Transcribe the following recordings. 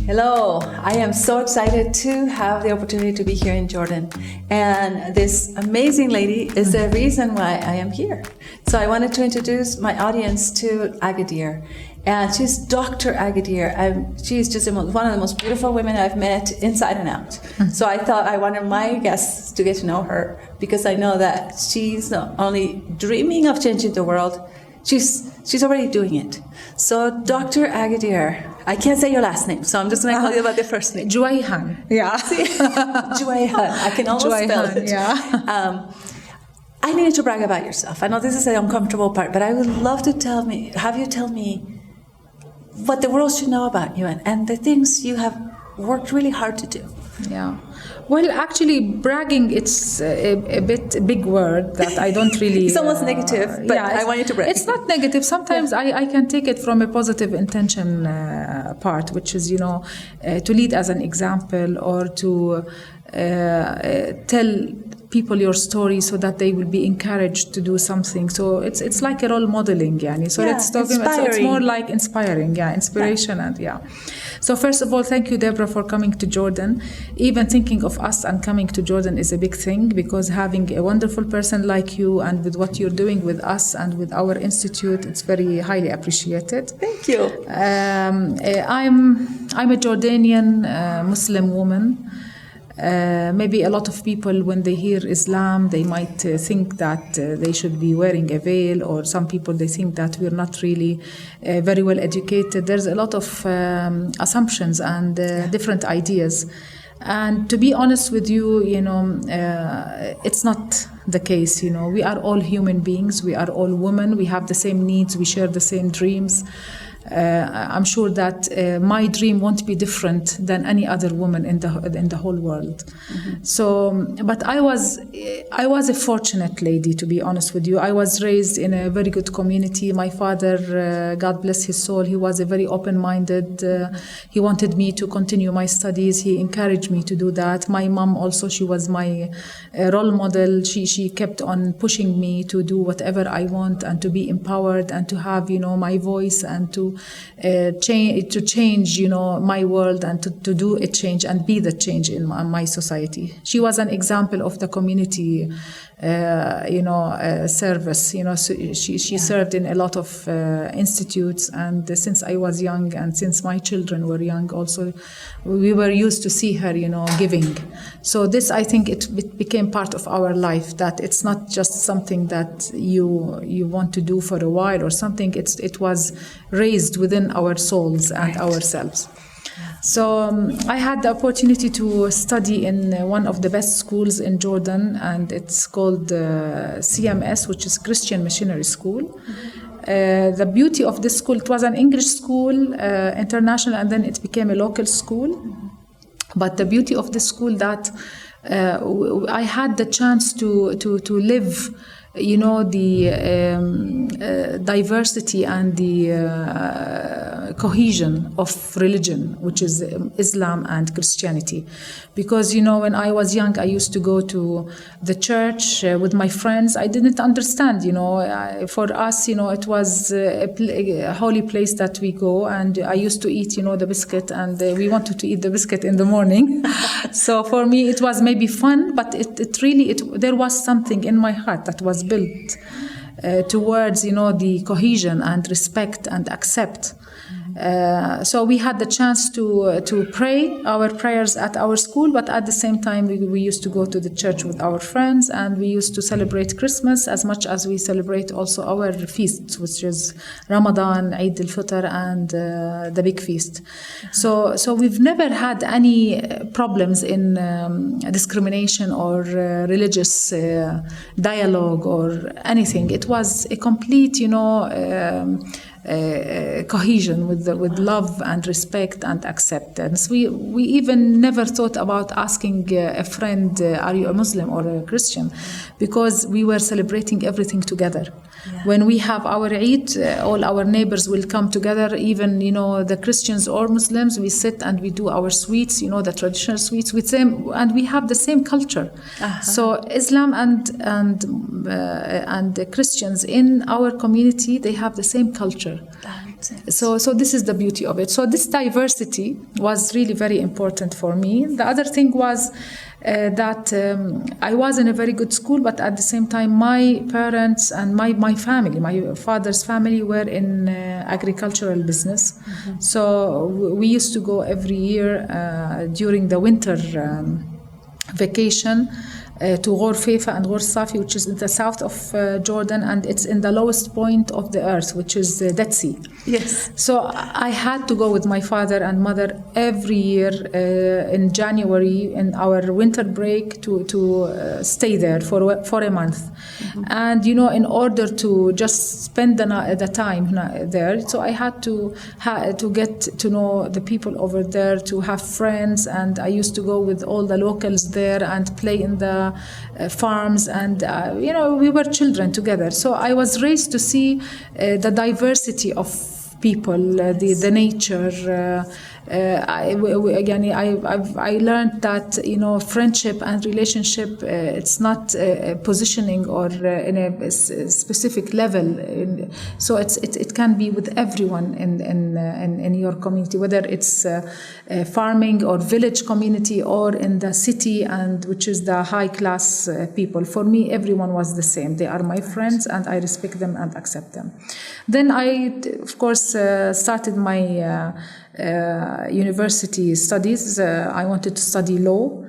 Hello, I am so excited to have the opportunity to be here in Jordan. And this amazing lady is the reason why I am here. So I wanted to introduce my audience to Aghadeer. And she's Dr. Aghadeer. She's just one of the most beautiful women I've met inside and out. So I thought I wanted my guests to get to know her because I know that she's not only dreaming of changing the world, she's already doing it. So Dr. Aghadeer, I can't say your last name, so I'm just going to tell you about the first name. Jewihan. Yeah. Jewihan. I can almost spell it. Yeah. I need you to brag about yourself. I know this is the uncomfortable part, but I would love to have you tell me what the world should know about you and the things you have worked really hard to do. Yeah. Well, actually, bragging, it's a big word that I don't really... It's almost negative, but yeah, I want you to brag. It's not negative. Sometimes I can take it from a positive intention part, which is, to lead as an example or to tell people your story so that they will be encouraged to do something. So it's like a role modeling, yani. So let's talk. It's more like inspiring, inspiration, and So first of all, thank you, Deborah, for coming to Jordan. Even thinking of us and coming to Jordan is a big thing because having a wonderful person like you and with what you're doing with us and with our institute, it's very highly appreciated. Thank you. I'm a Jordanian Muslim woman. Maybe a lot of people, when they hear Islam, they might think that they should be wearing a veil, or some people, they think that we're not really very well educated. There's a lot of assumptions and different ideas. And to be honest with you, it's not the case. We are all human beings. We are all women. We have the same needs. We share the same dreams. I'm sure that my dream won't be different than any other woman in the whole world. Mm-hmm. So, but I was a fortunate lady, to be honest with you. I was raised in a very good community. My father, God bless his soul, he was a very open-minded. He wanted me to continue my studies. He encouraged me to do that. My mom also, she was my role model. She kept on pushing me to do whatever I want and to be empowered and to have, my voice and to change, my world and to do a change and be the change in my society. She was an example of the community, service. She served in a lot of institutes, and since I was young and since my children were young, also we were used to see her, giving. So this, I think, it became part of our life. That it's not just something that you want to do for a while or something. It was raised within our souls and ourselves. So I had the opportunity to study in one of the best schools in Jordan, and it's called CMS, which is Christian Missionary School. Mm-hmm. The beauty of this school, it was an English school, international, and then it became a local school. Mm-hmm. But the beauty of this school that I had the chance to live, the diversity and the cohesion of religion, which is Islam and Christianity. Because, when I was young, I used to go to the church with my friends. I didn't understand, for us, it was a holy place that we go, and I used to eat, the biscuit, and we wanted to eat the biscuit in the morning. So for me, it was maybe fun, but there was something in my heart that was built towards, the cohesion and respect and accept. So we had the chance to pray our prayers at our school, but at the same time we used to go to the church with our friends, and we used to celebrate Christmas as much as we celebrate also our feasts, which is Ramadan, Eid al-Fitr, and the big feast. So we've never had any problems in discrimination or religious dialogue or anything. It was a complete, cohesion with love and respect and acceptance. We even never thought about asking a friend, are you a Muslim or a Christian? Because we were celebrating everything together. Yeah. When we have our Eid, all our neighbors will come together, even, the Christians or Muslims, we sit and we do our sweets, the traditional sweets with them, and we have the same culture. Uh-huh. So Islam and the Christians in our community, they have the same culture. So this is the beauty of it. So this diversity was really very important for me. The other thing was that I was in a very good school, but at the same time, my parents and my family, my father's family, were in agricultural business. So we used to go every year during the winter vacation to Ghor Feifa and Ghor Safi, which is in the south of Jordan, and it's in the lowest point of the earth, which is the Dead Sea. Yes. So I had to go with my father and mother every year in January in our winter break to stay there for a month. And in order to just spend the time there, so I had to get to know the people over there, to have friends, and I used to go with all the locals there and play in the farms, and we were children together. So I was raised to see the diversity of people, the nature. I learned that friendship and relationship, it's not positioning or in a specific level. So it can be with everyone in your community, whether it's farming or village community or in the city, and which is the high class people. For me, everyone was the same. They are my friends, and I respect them and accept them. Then I, of course, started my university studies. I wanted to study law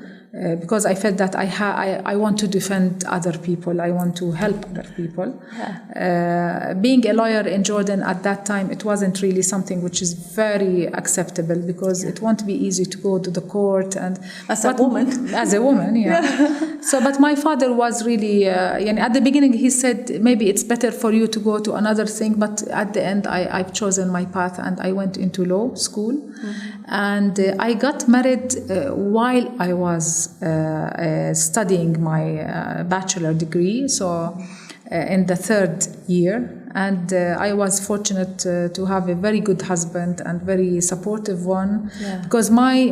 because I felt that I want to defend other people. I want to help other people. Yeah. Being a lawyer in Jordan at that time, it wasn't really something which is very acceptable, because it won't be easy to go to the court. And as a woman, yeah. So, but my father was really, at the beginning he said, maybe it's better for you to go to another thing. But at the end, I've chosen my path, and I went into law school. And I got married while I was studying my bachelor degree, so in the third year. And I was fortunate to have a very good husband and very supportive one. Yeah. Because my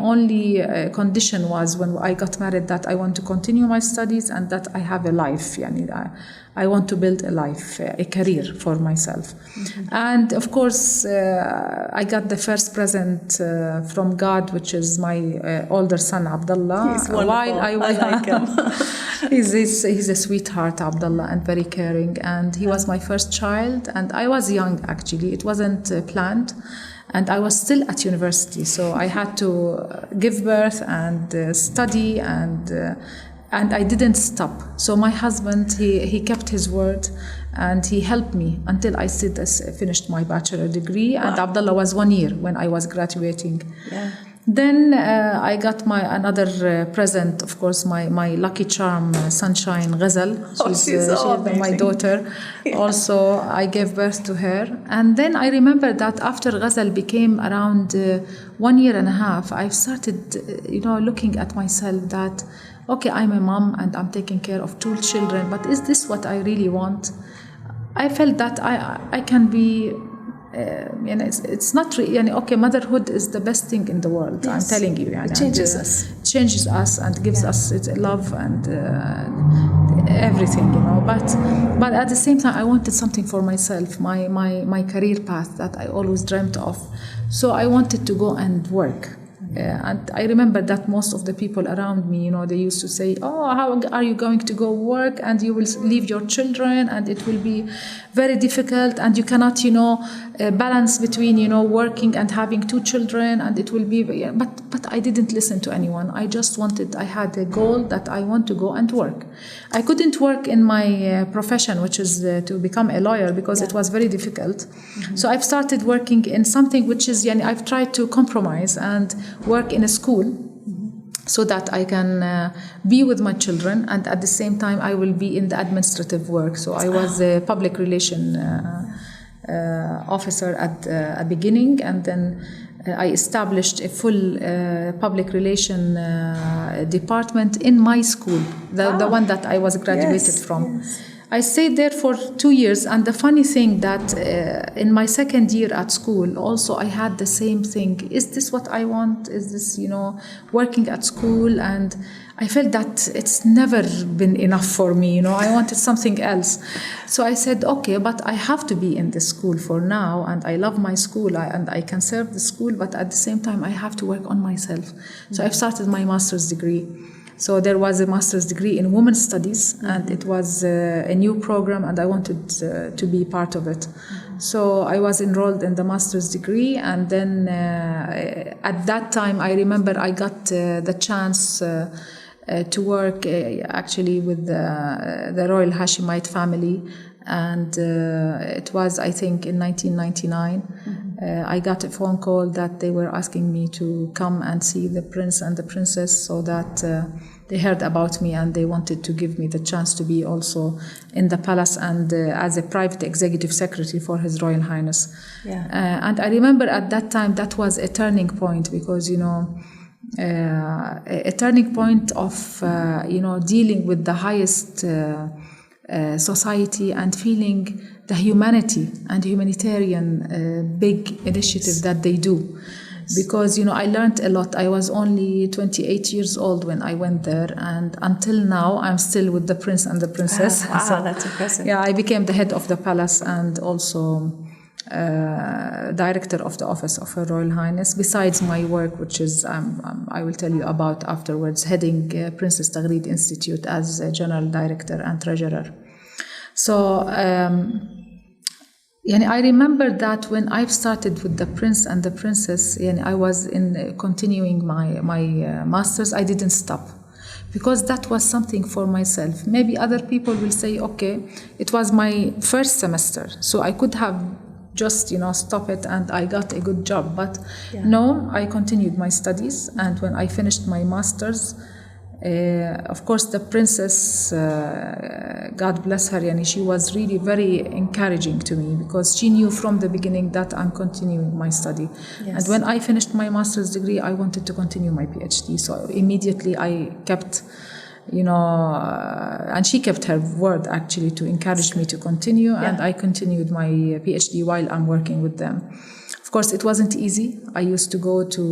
only condition was, when I got married, that I want to continue my studies and that I have a life. I want to build a life, a career for myself. And of course, I got the first present from God, which is my older son, Abdullah. He's wonderful. While I like him. He's a sweetheart, Abdullah, and very caring. And he was my first child, and I was young, actually. It wasn't planned. And I was still at university, so I had to give birth and study, and I didn't stop. So my husband, he kept his word, and he helped me until I finished my bachelor degree. Wow. And Abdullah was 1 year when I was graduating. Yeah. Then I got another present, of course, my lucky charm, Sunshine Ghazal. She's my daughter. Yeah. Also, I gave birth to her. And then I remember that after Ghazal became around 1 year and a half, I started, looking at myself that, okay, I'm a mom and I'm taking care of 2 children, but is this what I really want? I felt that I can be... it's not really, okay, motherhood is the best thing in the world. Yes. I'm telling you. It changes us. It changes us and gives us love and everything, But at the same time, I wanted something for myself, my career path that I always dreamt of. So I wanted to go and work. And I remember that most of the people around me, they used to say, oh, how are you going to go work, and you will leave your children, and it will be very difficult, and you cannot, balance between, working and having 2 children, and it will be, but I didn't listen to anyone. I had a goal that I want to go and work. I couldn't work in my profession, which is to become a lawyer, because it was very difficult. So I've started working in something which is, I've tried to compromise and work in a school, so that I can be with my children, and at the same time I will be in the administrative work. So I was a public relation officer at the beginning, and then I established a full public relation department in my school, the one that I was graduated from. Yes. I stayed there for 2 years, and the funny thing that in my second year at school, also I had the same thing. Is this what I want? Is this, working at school? And I felt that it's never been enough for me, I wanted something else. So I said, okay, but I have to be in this school for now, and I love my school, and I can serve the school, but at the same time I have to work on myself. So I've started my master's degree. So there was a master's degree in women's studies, and it was a new program, and I wanted to be part of it. So I was enrolled in the master's degree, and then at that time I remember I got the chance to work actually with the Royal Hashemite family, and it was, I think, in 1999. I got a phone call that they were asking me to come and see the prince and the princess, so that they heard about me and they wanted to give me the chance to be also in the palace and as a private executive secretary for His Royal Highness. Yeah. And I remember at that time that was a turning point, because a turning point of dealing with the highest society and feeling the humanity and humanitarian big initiative that they do. Because I learned a lot. I was only 28 years old when I went there, and until now I'm still with the prince and the princess. Wow, so, that's impressive. Yeah, I became the head of the palace and also director of the office of Her Royal Highness, besides my work, which is I will tell you about afterwards, heading Princess Taghreed Institute as general director and treasurer. So I remember that when I started with the prince and the princess, I was continuing my master's. I didn't stop, because that was something for myself. Maybe other people will say, okay, it was my first semester, so I could have just stop it and I got a good job. But no, I continued my studies, and when I finished my master's, of course, the princess, God bless her, she was really very encouraging to me, because she knew from the beginning that I'm continuing my study. Yes. And when I finished my master's degree, I wanted to continue my PhD. So immediately I kept, and she kept her word actually to encourage me to continue, and I continued my PhD while I'm working with them. Of course, it wasn't easy. I used to go to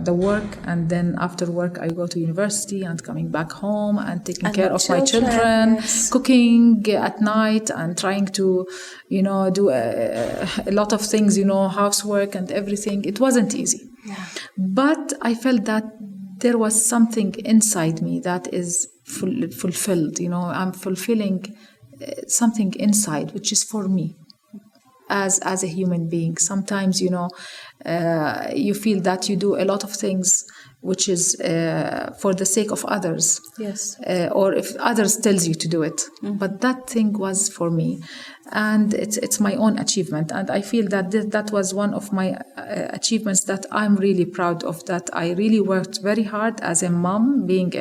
the work, and then after work I go to university and coming back home and taking care of my children, cooking at night and trying to, do a lot of things, housework and everything. It wasn't easy. Yeah. But I felt that there was something inside me that is fulfilled. I'm fulfilling something inside, which is for me. As a human being, sometimes you feel that you do a lot of things which is for the sake of others. Yes. Or if others tells you to do it. Mm-hmm. But that thing was for me, and it's my own achievement, and I feel that that was one of my achievements that I'm really proud of. That I really worked very hard as a mom, being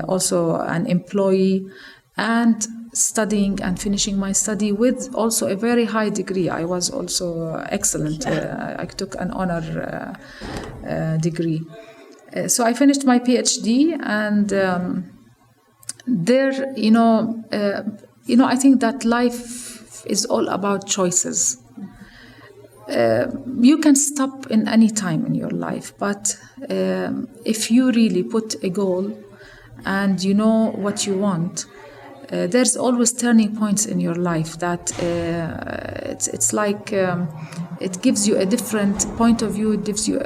also an employee, and studying and finishing my study with also a very high degree. I was also excellent. I took an honor degree. So I finished my PhD, and there, I think that life is all about choices. You can stop in any time in your life, but if you really put a goal and you know what you want, there's always turning points in your life that it's like it gives you a different point of view. It gives you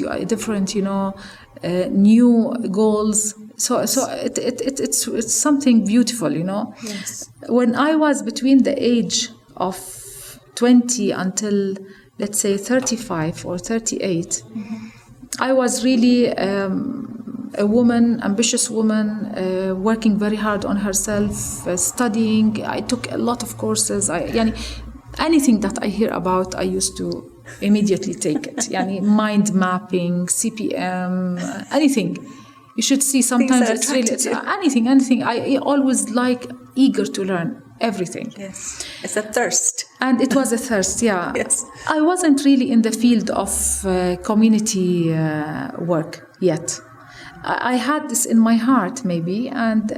a different new goals. So it's something beautiful, Yes. When I was between the age of 20 until, let's say, 35 or 38, mm-hmm. I was really a woman, ambitious woman, working very hard on herself, studying. I took a lot of courses. Anything that I hear about, I used to immediately take it. Mind mapping, CPM, anything. You should see sometimes it's really anything. I always eager to learn everything. Yes, it's a thirst. And it was a thirst, yeah. Yes. I wasn't really in the field of community work yet. I had this in my heart, maybe. And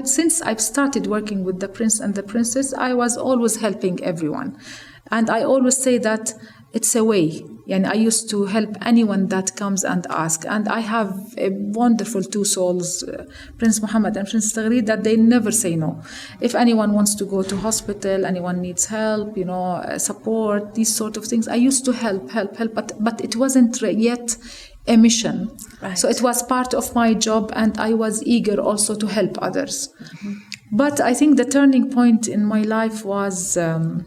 since I've started working with the prince and the princess, I was always helping everyone. And I always say that it's a way. And I used to help anyone that comes and asks. And I have a wonderful two souls, Prince Muhammad and Princess Aghadeer, that they never say no. If anyone wants to go to hospital, anyone needs help, support, these sort of things, I used to help, but it wasn't yet a mission. Right. So it was part of my job, and I was eager also to help others. Mm-hmm. But I think the turning point in my life was 10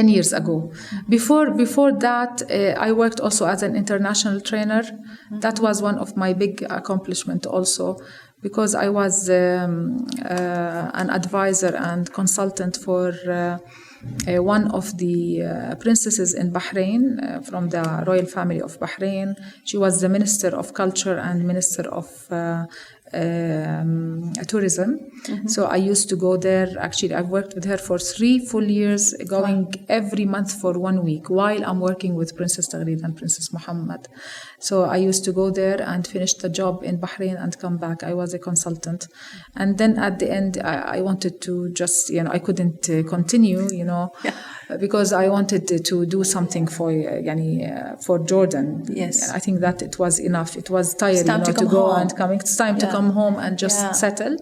years ago. Before that, I worked also as an international trainer. Mm-hmm. That was one of my big accomplishments also, because I was an advisor and consultant for one of the princesses in Bahrain, from the royal family of Bahrain. She was the Minister of Culture and Minister of tourism. Mm-hmm. So I used to go there. Actually, I've worked with her for 3 full years, going every month for 1 week while I'm working with Princess Aghadeer and Princess Muhammad. So I used to go there and finish the job in Bahrain and come back. I was a consultant. And then at the end, I wanted to just, I couldn't continue, because I wanted to do something for Jordan. Yes. I think that it was enough. It was tiring, to go home. And come. It's time to come home and just settle.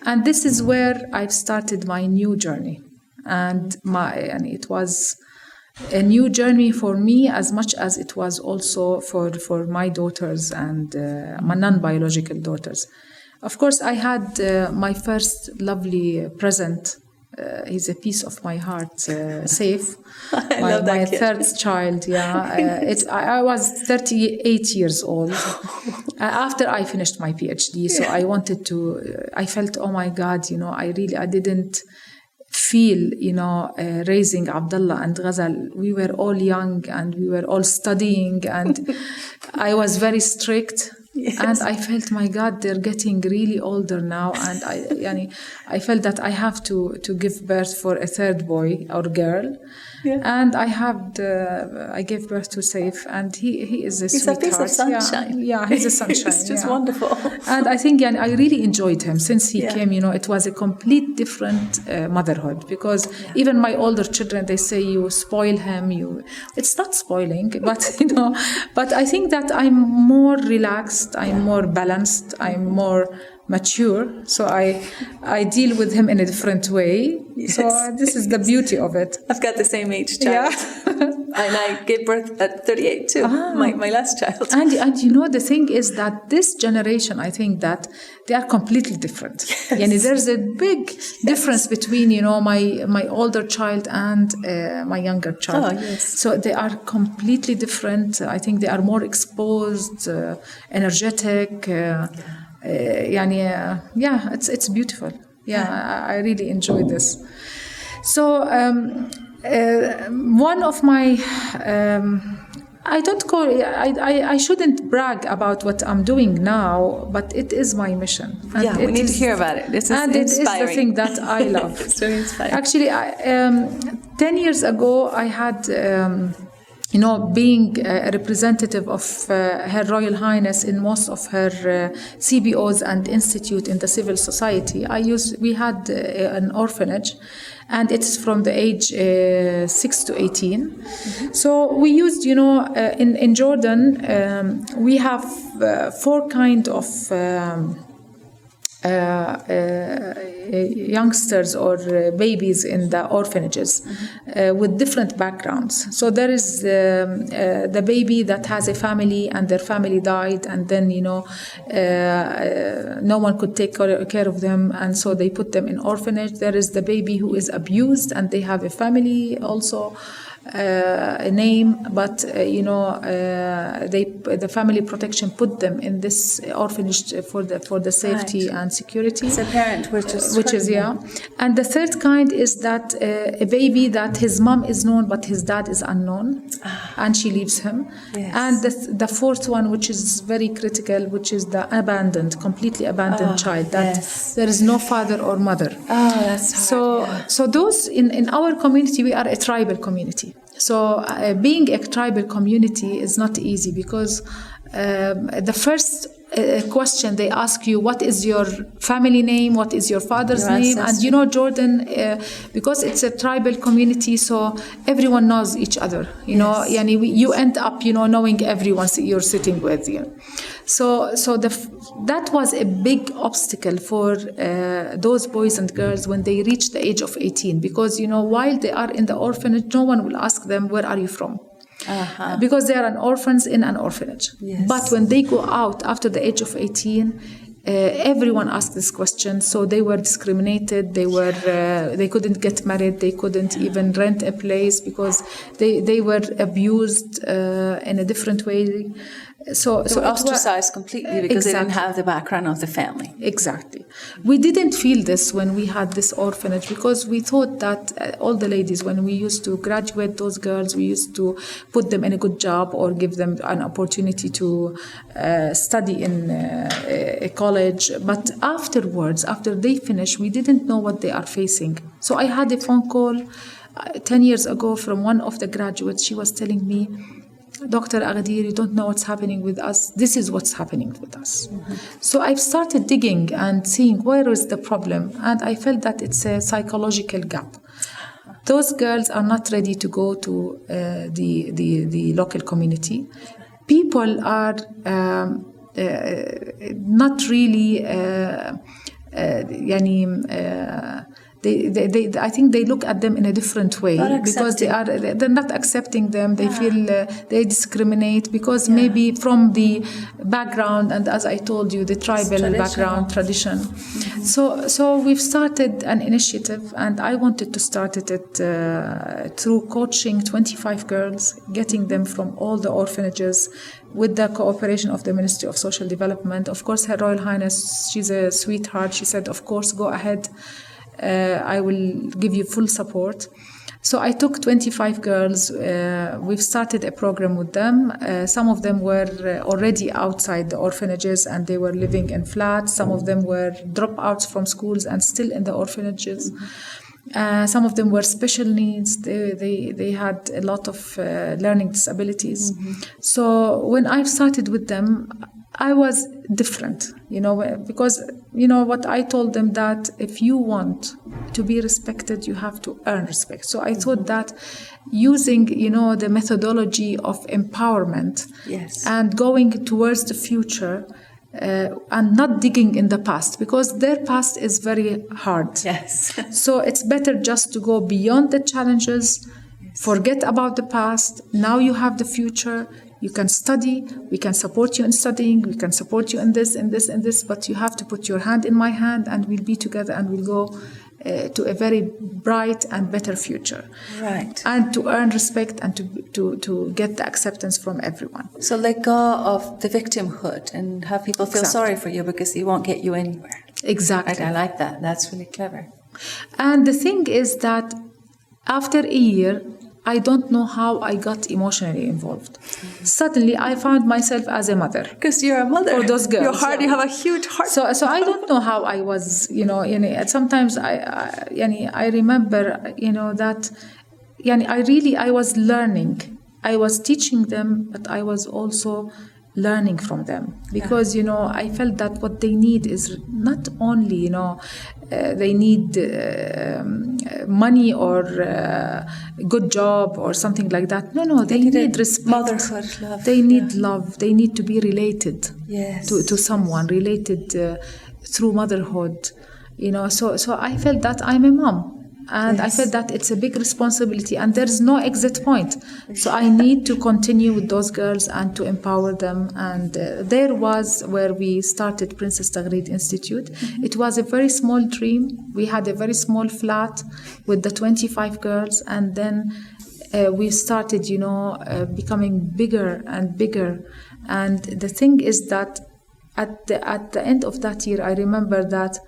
And this is where I've started my new journey. And it was a new journey for me as much as it was also for my daughters and my non-biological daughters. Of course, I had my first lovely present. He's a piece of my heart, Saif. my third child, I was 38 years old after I finished my PhD. So I wanted to, I felt, oh my God, I didn't feel, raising Abdullah and Ghazal. We were all young and we were all studying, and I was very strict. Yes. And I felt, my God, they're getting really older now, and I felt that I have to give birth for a third boy or girl. Yeah. And I gave birth to Saif, and he is a sweetheart. He's a piece of sunshine. Yeah, he's a sunshine. It's just wonderful. And I think I really enjoyed him since he came. It was a complete different motherhood, because even my older children, they say you spoil him. It's not spoiling, but but I think that I'm more relaxed, I'm more balanced, I'm more mature, so I deal with him in a different way. Yes. So this is the beauty of it. I've got the same age child. And I gave birth at 38 too, my last child. And the thing is that this generation, I think that they are completely different. Yes. There's a big difference between my older child and my younger child. Oh, yes. So they are completely different. I think they are more exposed, energetic. It's beautiful. I really enjoy this. So one of my I shouldn't brag about what I'm doing now, but it is my mission. And we need to hear about it. This is inspiring. It is the thing that I love. It's very inspiring. Actually, 10 years ago, I had being a representative of Her Royal Highness in most of her CBOs and institute in the civil society, we had an orphanage, and it's from the age 6 to 18. Mm-hmm. So we used, in Jordan, we have 4 kind of youngsters or babies in the orphanages with different backgrounds. So there is the baby that has a family and their family died, and then no one could take care of them, and so they put them in orphanage. There is the baby who is abused and they have a family also. A name, but the family protection put them in this orphanage for the safety and security. It's a parent which is And the third kind is that a baby that his mom is known but his dad is unknown, and she leaves him. Yes. And the fourth one, which is very critical, which is the completely abandoned child that there is no father or mother. Oh, that's hard. So those in our community, we are a tribal community. So being a tribal community is not easy, because the first question they ask you, what is your family name, what is your father's name? And you know, Jordan, because it's a tribal community, so everyone knows each other, you know, yani you end up, you know, knowing everyone you're sitting with, you know. So that was a big obstacle for those boys and girls when they reach the age of 18, because, you know, while they are in the orphanage, no one will ask them, where are you from? Because they are an orphans in an orphanage. But when they go out after the age of 18, everyone asked this question. So they were discriminated. They couldn't get married. They couldn't even rent a place because they were abused in a different way. So ostracized completely because they didn't have the background of the family. Exactly. We didn't feel this when we had this orphanage, because we thought that all the ladies, when we used to graduate those girls, we used to put them in a good job or give them an opportunity to study in a college. But afterwards, after they finish, we didn't know what they are facing. So I had a phone call 10 years ago from one of the graduates. She was telling me, Dr. Aghadeer, you don't know what's happening with us. This is what's happening with us. So I've started digging and seeing where is the problem. And I felt that it's a psychological gap. Those girls are not ready to go to the local community. People are not really I think they look at them in a different way because they're not accepting them. They feel they discriminate because maybe from the background, and as I told you, the tribal background, tradition. So we've started an initiative, and I wanted to start it through coaching 25 girls, getting them from all the orphanages with the cooperation of the Ministry of Social Development. Of course, Her Royal Highness, she's a sweetheart. She said, of course, go ahead. I will give you full support. So I took 25 girls. We've started a program with them. Some of them were already outside the orphanages and they were living in flats. Some of them were dropouts from schools and still in the orphanages. Some of them were special needs. They had a lot of learning disabilities. So when I started with them, I was different, because, what I told them, that if you want to be respected, you have to earn respect. So I thought that using, the methodology of empowerment and going towards the future and not digging in the past, because their past is very hard. So it's better just to go beyond the challenges, forget about the past. Now you have the future. You can study, we can support you in studying, we can support you in this, and this, and this, but you have to put your hand in my hand and we'll be together and we'll go to a very bright and better future. Right. And to earn respect and to get the acceptance from everyone. So let go of the victimhood and have people feel sorry for you because it won't get you anywhere. Exactly. I like that. That's really clever. And the thing is that after a year, I don't know how I got emotionally involved. Suddenly, I found myself as a mother. Because you're a mother. For those girls. Your heart, you have a huge heart. So I don't know how I was, sometimes I remember, that, I was learning. I was teaching them, but I was also learning from them. Because, I felt that what they need is not only, they need money or good job or something like that. No, they need respect. Motherhood, love. They need love. They need to be related to someone, related through motherhood. So I felt that I'm a mom. And I felt that it's a big responsibility and there's no exit point. So I need to continue with those girls and to empower them. And there was where we started Princess Taghreed Institute. It was a very small dream. We had a very small flat with the 25 girls. And then we started, becoming bigger and bigger. And the thing is that at the end of that year, I remember that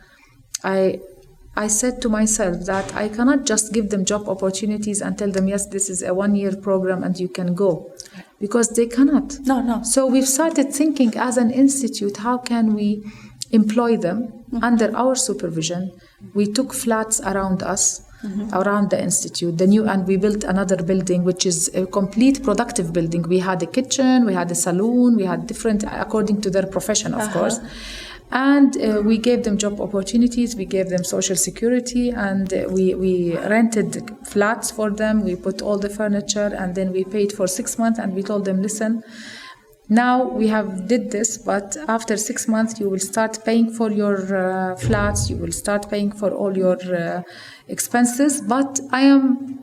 I said to myself that I cannot just give them job opportunities and tell them, yes, this is a 1-year program and you can go, because they cannot. No. So we've started thinking as an institute, how can we employ them under our supervision? We took flats around us around the institute. And we built another building, which is a complete productive building. We had a kitchen, we had a saloon, we had different, according to their profession, of course. And we gave them job opportunities, we gave them social security, and we rented flats for them. We put all the furniture, and then we paid for 6 months, and we told them, listen, now we have did this, but after 6 months you will start paying for your flats, you will start paying for all your expenses, but I am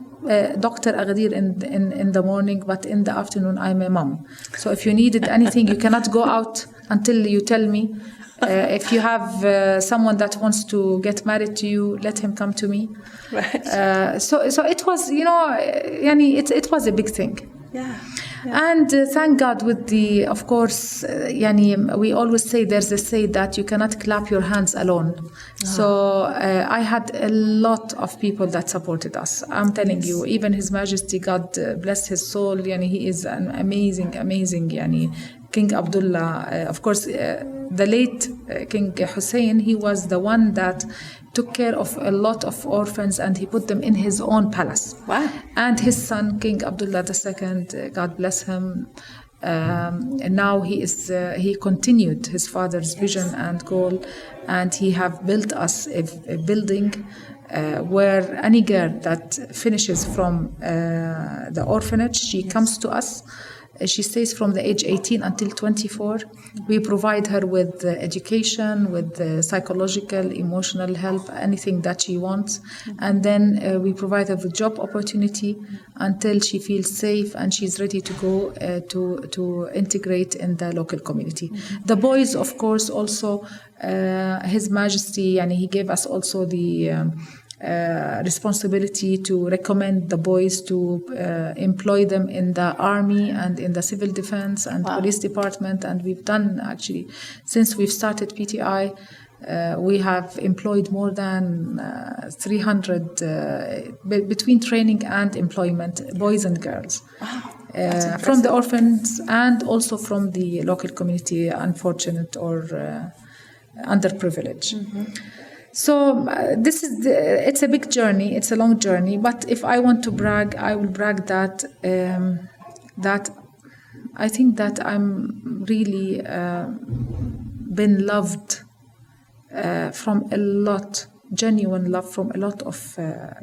Dr. Aghadeer in the morning, but in the afternoon I'm a mom. So if you needed anything, you cannot go out until you tell me. If you have someone that wants to get married to you, let him come to me. Right. So it was, it was a big thing. Yeah. And thank God with of course, we always say, there's a say that you cannot clap your hands alone. So I had a lot of people that supported us. I'm telling you, even His Majesty, God bless his soul, he is an amazing, King Abdullah. Of course, the late King Hussein, he was the one that took care of a lot of orphans, and he put them in his own palace. Wow. And his son, King Abdullah II, God bless him, and now he continued his father's vision and goal, and he have built us a building where any girl that finishes from the orphanage, she comes to us. She stays from the age 18 until 24. We provide her with education, with psychological, emotional help, anything that she wants. And then we provide her with job opportunity until she feels safe and she's ready to go to integrate in the local community. The boys, of course, also, His Majesty, he gave us also the responsibility to recommend the boys to employ them in the army and in the civil defense and police department. And we've done, actually, since we've started PTI, we have employed more than 300 between training and employment, boys and girls. Wow. From the orphans and also from the local community, unfortunate or underprivileged. So it's a big journey, it's a long journey, but if I want to brag, I will brag that I think that I'm really been loved from a lot, genuine love from a lot of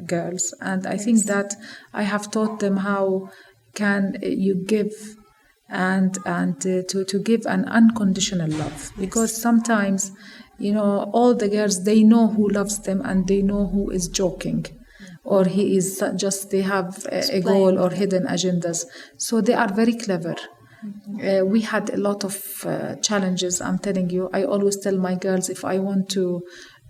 girls, and I think that I have taught them how can you give and to give an unconditional love, because sometimes all the girls, they know who loves them and they know who is joking or he is just, they have a goal or hidden agendas. So they are very clever. We had a lot of challenges, I'm telling you. I always tell my girls, if I want to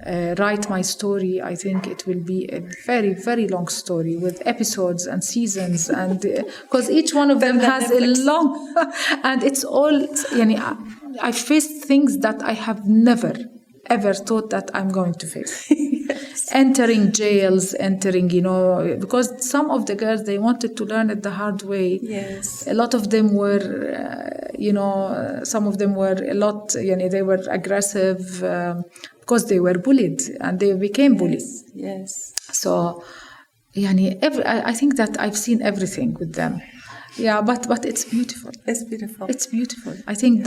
write my story, I think it will be a very, very long story with episodes and seasons, and because each one of them has a long, and it's all, I faced things that I have never ever thought that I'm going to face. Yes. Entering jails, because some of the girls, they wanted to learn it the hard way. Yes. A lot of them were, some of them were a lot, they were aggressive because they were bullied and they became bullies. Yes. So, I think that I've seen everything with them. Yeah, but it's beautiful. It's beautiful. It's beautiful. I think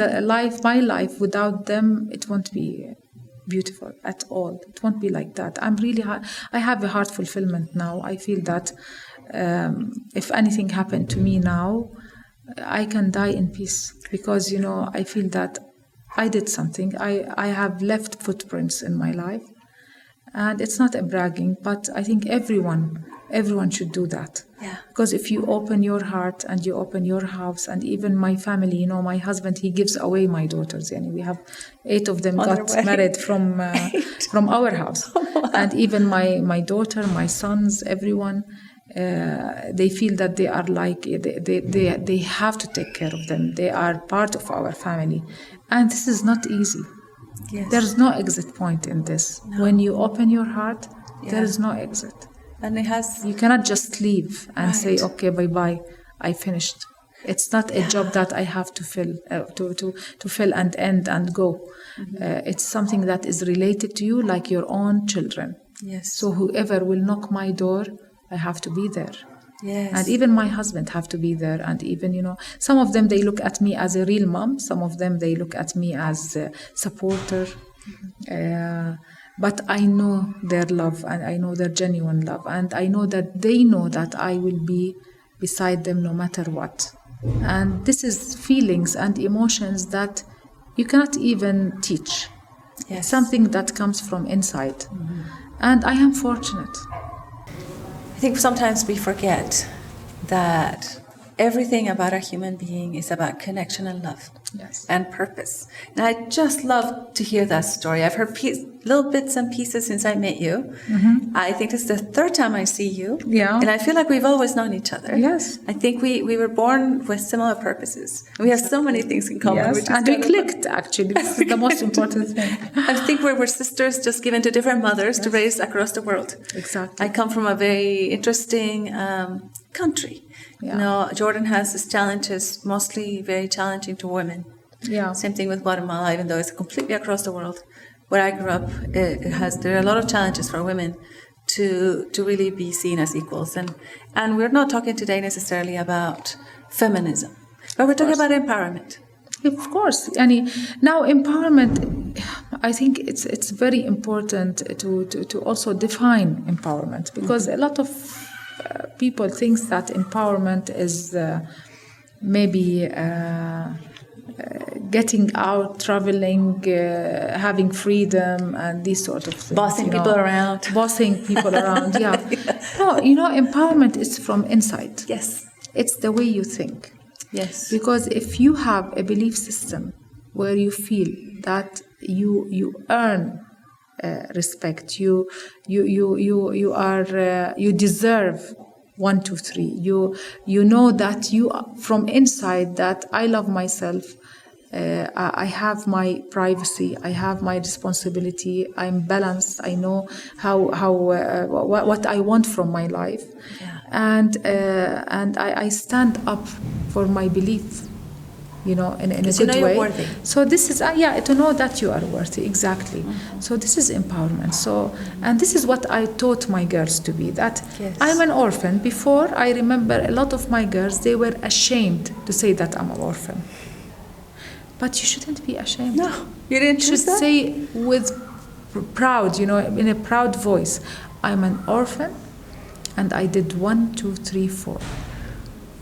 my life without them, it won't be beautiful at all. It won't be like that. I have a heart fulfillment now. I feel that if anything happened to me now, I can die in peace, because I feel that I did something. I have left footprints in my life, and it's not a bragging, but I think everyone should do that. Yeah. Because if you open your heart and you open your house, and even my family, my husband, he gives away my daughters. We have 8 of them got married from our house. Wow. And even my daughter, my sons, everyone, they feel that they are like, they have to take care of them. They are part of our family. And this is not easy. Yes. There's no exit point in this. No. When you open your heart, there is no exit. And you cannot just leave and say, okay, bye-bye, I finished. It's not a job that I have to fill, to fill and end and go. Mm-hmm. It's something that is related to you like your own children. Yes. So whoever will knock my door, I have to be there. Yes. And even my husband have to be there. And even, some of them, they look at me as a real mom. Some of them, they look at me as a supporter. But I know their love, and I know their genuine love. And I know that they know that I will be beside them no matter what. And this is feelings and emotions that you cannot even teach. Yes. It's something that comes from inside. And I am fortunate. I think sometimes we forget that everything about a human being is about connection and love. Yes. And purpose. And I just love to hear that story. I've heard little bits and pieces since I met you. I think this is the third time I see you. Yeah. And I feel like we've always known each other. Yes. I think we were born with similar purposes. And we have so many things in common. Yes. And we clicked, actually. This is the most important thing. I think we're sisters just given to different mothers to raise across the world. Exactly. I come from a very interesting country. Yeah. Jordan has its challenges, mostly very challenging to women. Yeah. Same thing with Guatemala, even though it's completely across the world. Where I grew up, there are a lot of challenges for women to really be seen as equals. And we're not talking today necessarily about feminism, but we're talking about empowerment. Of course. Now empowerment, I think it's very important to also define empowerment, because a lot of people think that empowerment is maybe getting out, traveling, having freedom, and these sort of things. Bossing people around. Bossing people around, yeah. No, empowerment is from inside. Yes. It's the way you think. Yes. Because if you have a belief system where you feel that you earn respect, you deserve 1, 2, 3. You know that you from inside that I love myself. I have my privacy. I have my responsibility. I'm balanced. I know what I want from my life, and I stand up for my belief. In a good way. You're worthy. So this is to know that you are worthy, exactly. So this is empowerment. And this is what I taught my girls to be. That I'm an orphan. Before, I remember a lot of my girls, they were ashamed to say that I'm an orphan. But you shouldn't be ashamed. No, you didn't choose that? You should say with proud, in a proud voice, I'm an orphan, and I did 1, 2, 3, 4.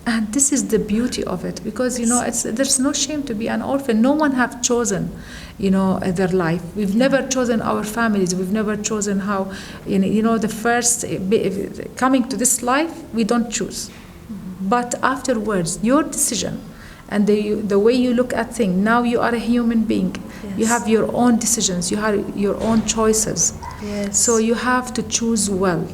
And this is the beauty of it, because there's no shame to be an orphan. No one have chosen, their life. We've never chosen our families. We've never chosen how, the first coming to this life. We don't choose, but afterwards, your decision and the way you look at things. Now you are a human being. Yes. You have your own decisions. You have your own choices. Yes. So you have to choose well.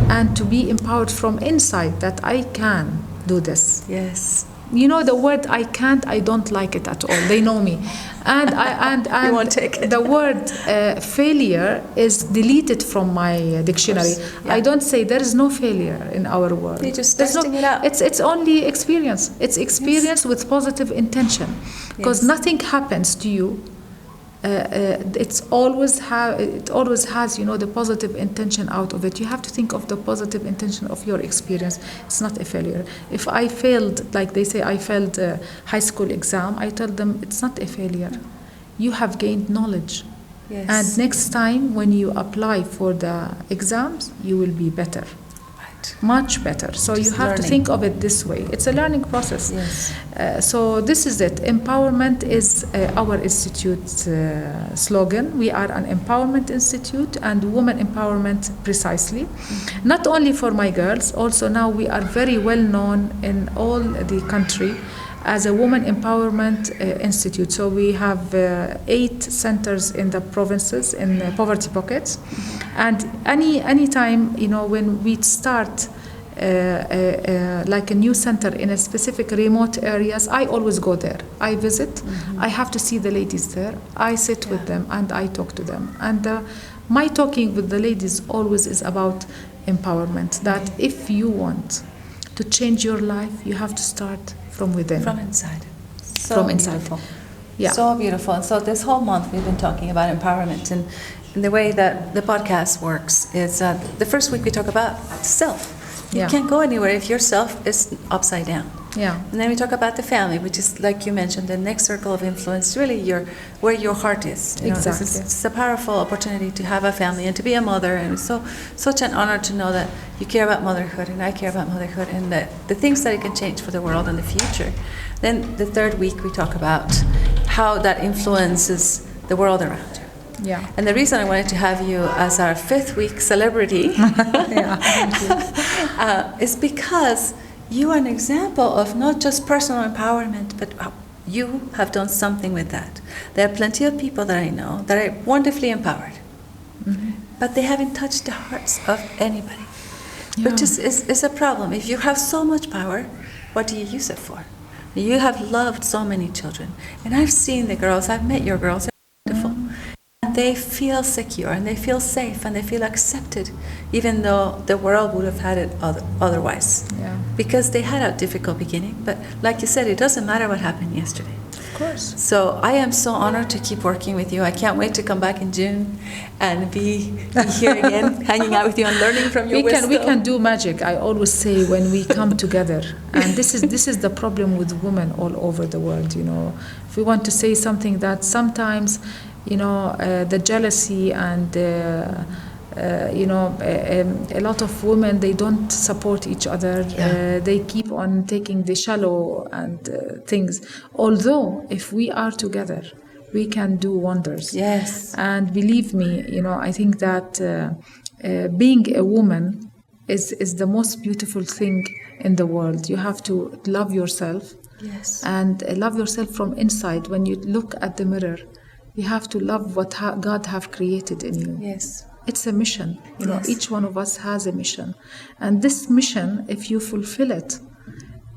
And to be empowered from inside that I can do this. Yes. The word I can't, I don't like it at all. They know me. And you won't take it. The word failure is deleted from my dictionary. Yeah. I don't say there is no failure in our world. You're just testing it out. It's only experience. It's experience with positive intention. Because nothing happens to you. It always has, the positive intention out of it. You have to think of the positive intention of your experience. It's not a failure. If I failed, like they say, I failed a high school exam, I tell them it's not a failure. You have gained knowledge. Yes. And next time when you apply for the exams, you will be better. Much better. So you have to think of it this way. It's a learning process. Yes. So this is it. Empowerment is our institute slogan. We are an empowerment institute and women empowerment precisely. Mm-hmm. Not only for my girls, also now we are very well known in all the country as a women empowerment institute. So we have 8 centers in the provinces, in poverty pockets. Mm-hmm. And any time, when we start like a new center in a specific remote areas, I always go there. I visit. Mm-hmm. I have to see the ladies there. I sit with them and I talk to them. And my talking with the ladies always is about empowerment. That if you want to change your life, you have to start from within. From inside. From inside. Beautiful. Yeah. So beautiful. And so this whole month we've been talking about empowerment. And the way that the podcast works is the first week we talk about self. You Yeah. can't go anywhere if your self is upside down. Yeah. And then we talk about the family, which is, like you mentioned, the next circle of influence, really where your heart is. You know, Exactly. It's a powerful opportunity to have a family and to be a mother, and it's such an honor to know that you care about motherhood, and I care about motherhood, and the things that it can change for the world in the future. Then the third week we talk about how that influences the world around you. Yeah. And the reason I wanted to have you as our fifth week celebrity is because you are an example of not just personal empowerment, but you have done something with that. There are plenty of people that I know that are wonderfully empowered, but they haven't touched the hearts of anybody, which is a problem. If you have so much power, what do you use it for? You have loved so many children, and I've seen the girls, I've met your girls, they're wonderful. And they feel secure, and they feel safe, and they feel accepted, even though the world would have had it otherwise. Yeah. Because they had a difficult beginning, but like you said, it doesn't matter what happened yesterday. Of course. So I am so honored to keep working with you. I can't wait to come back in June and be here again, hanging out with you and learning from your wisdom. We can do magic. I always say when we come together, and this is the problem with women all over the world. You know, if we want to say something that sometimes, you know, the jealousy and a lot of women, they don't support each other. They keep on taking the shallow and things. Although if we are together, we can do wonders. Yes. And believe me, you know, I think that being a woman is the most beautiful thing in the world. You have to love yourself. Yes. And love yourself from inside. When you look at the mirror, you have to love what God have created in you. Yes. It's a mission. You know, Yes. each one of us has a mission. And this mission, if you fulfill it,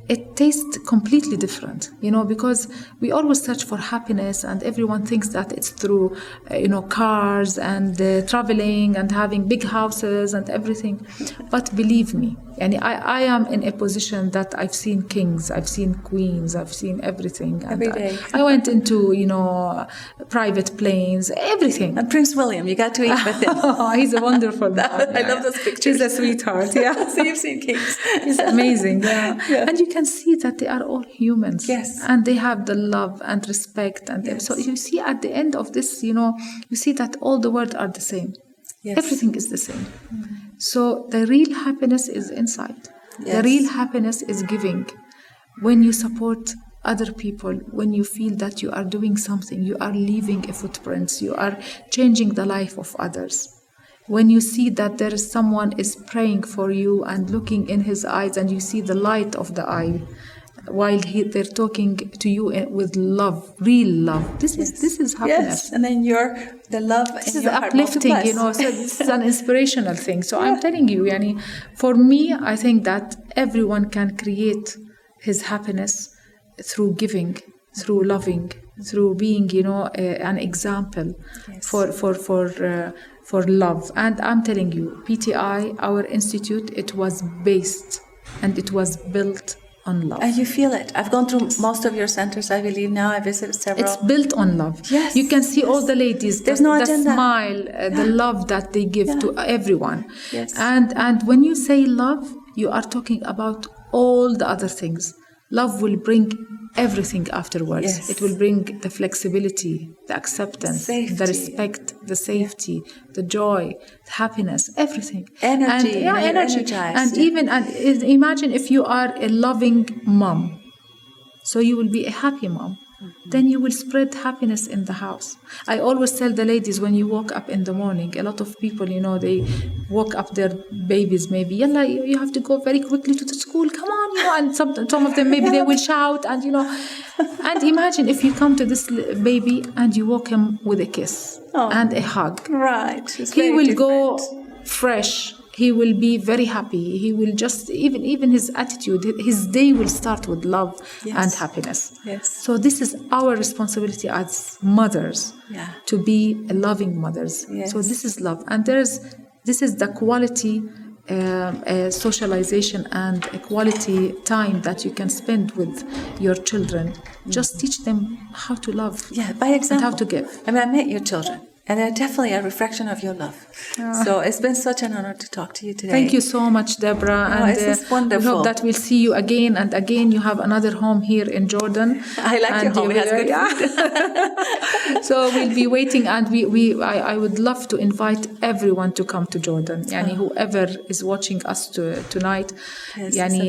it tastes completely different, you know, because we always search for happiness, and everyone thinks that it's through, cars and traveling and having big houses and everything. But believe me, and I am in a position that I've seen kings, I've seen queens, I've seen everything. And Every day. I went into, private planes, everything. And Prince William, you got to eat with him. He's a wonderful man. I love those pictures. He's a sweetheart, yeah. So you've seen kings. It's amazing, yeah. Yeah. And you can see that they are all humans. Yes. And they have the love and respect. And Yes. so you see at the end of this, you see that all the world are the same. Yes. Everything is the same. So the real happiness is inside. Yes. The real happiness is giving. When you support other people, when you feel that you are doing something, you are leaving a footprint, you are changing the life of others. When you see that there is someone is praying for you and looking in his eyes, and you see the light of the eye while they're talking to you with love, real love. This is happiness. Yes, and then the love This in is your heart uplifting, multiplies. So this is an inspirational thing. So I'm telling you, for me, I think that everyone can create his happiness through giving, through loving, through being, an example Yes. for love. And I'm telling you, PTI, our institute, it was based and it was built on love. And you feel it. I've gone through most of your centers, I believe now. I visited several. It's built on love. Yes, You can see all the ladies, There's the, no the agenda. smile, the love that they give to everyone. Yes. And when you say love, you are talking about all the other things. Love will bring everything afterwards. Yes. It will bring the flexibility, the acceptance, Safety. the respect, the safety, the joy, the happiness, everything. Energy, And, you're energy. energized. And imagine if you are a loving mom. So you will be a happy mom. Then you will spread happiness in the house. I always tell the ladies, when you wake up in the morning, a lot of people, they woke up their babies maybe, Yalla, you have to go very quickly to the school, come on, and some of them maybe they will shout, and and imagine if you come to this baby and you walk him with a kiss and a hug. Right. It's He very will go different. fresh. He will be very happy. He will just, even his attitude, his day will start with love and happiness. Yes. So this is our responsibility as mothers, to be loving mothers. Yes. So this is love. And this is the quality socialization and a quality time that you can spend with your children. Just teach them how to love. Yeah, by example. And how to give. I mean, I met your children. And they're definitely a reflection of your love. So it's been such an honor to talk to you today. Thank you so much, Deborah. And it's wonderful. We hope that we'll see you again and again. You have another home here in Jordan. I like your home. It has good food. So we'll be waiting, and I would love to invite everyone to come to Jordan. Yani whoever is watching us tonight, Yes, yani,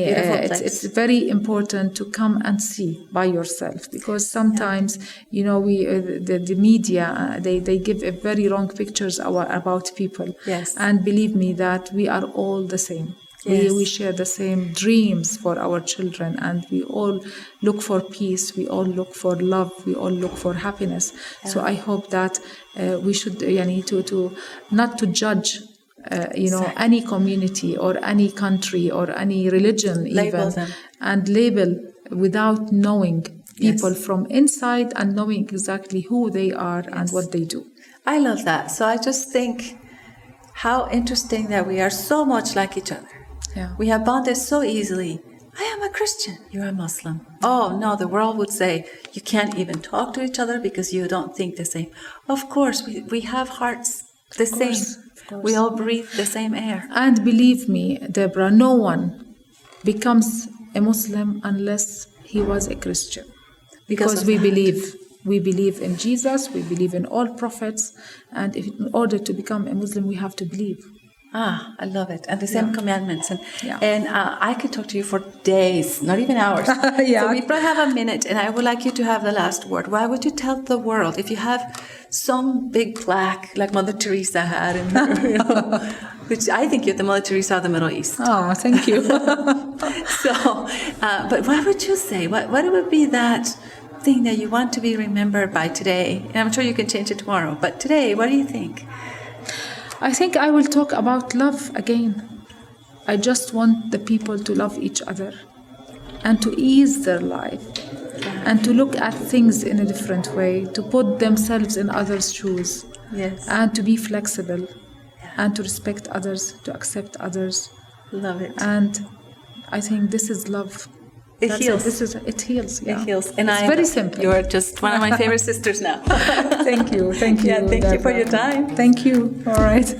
it's it's very important to come and see by yourself, because sometimes the media they give a very wrong pictures about people. Yes. And believe me that we are all the same. Yes. We share the same dreams for our children, and we all look for peace, we all look for love, we all look for happiness. So I hope that we should to not to judge any community or any country or any religion Label them. and label without knowing people from inside and knowing exactly who they are and what they do. I love that. So I just think how interesting that we are so much like each other. Yeah. We have bonded so easily. I am a Christian. You're a Muslim. Oh, no, the world would say you can't even talk to each other because you don't think the same. Of course, we have hearts the same. Of course. We all breathe the same air. And believe me, Deborah, no one becomes a Muslim unless he was a Christian. Because we believe in Jesus, we believe in all prophets, and in order to become a Muslim, we have to believe. I love it. And the same commandments. Yeah. And I could talk to you for days, not even hours. So we probably have a minute, and I would like you to have the last word. Why would you tell the world, if you have some big plaque like Mother Teresa had, in her, which I think you're the Mother Teresa of the Middle East. Oh, thank you. But what would you say? What would be that thing that you want to be remembered by today? And I'm sure you can change it tomorrow. But today, what do you think? I think I will talk about love again. I just want the people to love each other and to ease their life and to look at things in a different way, to put themselves in others' shoes. Yes. And to be flexible and to respect others, to accept others. Love it. And I think this is love. It heals. It heals. Yeah. It heals. And it's very simple. You're just one of my favorite sisters now. Thank you. Yeah, thank you for your time. Thank you. All right.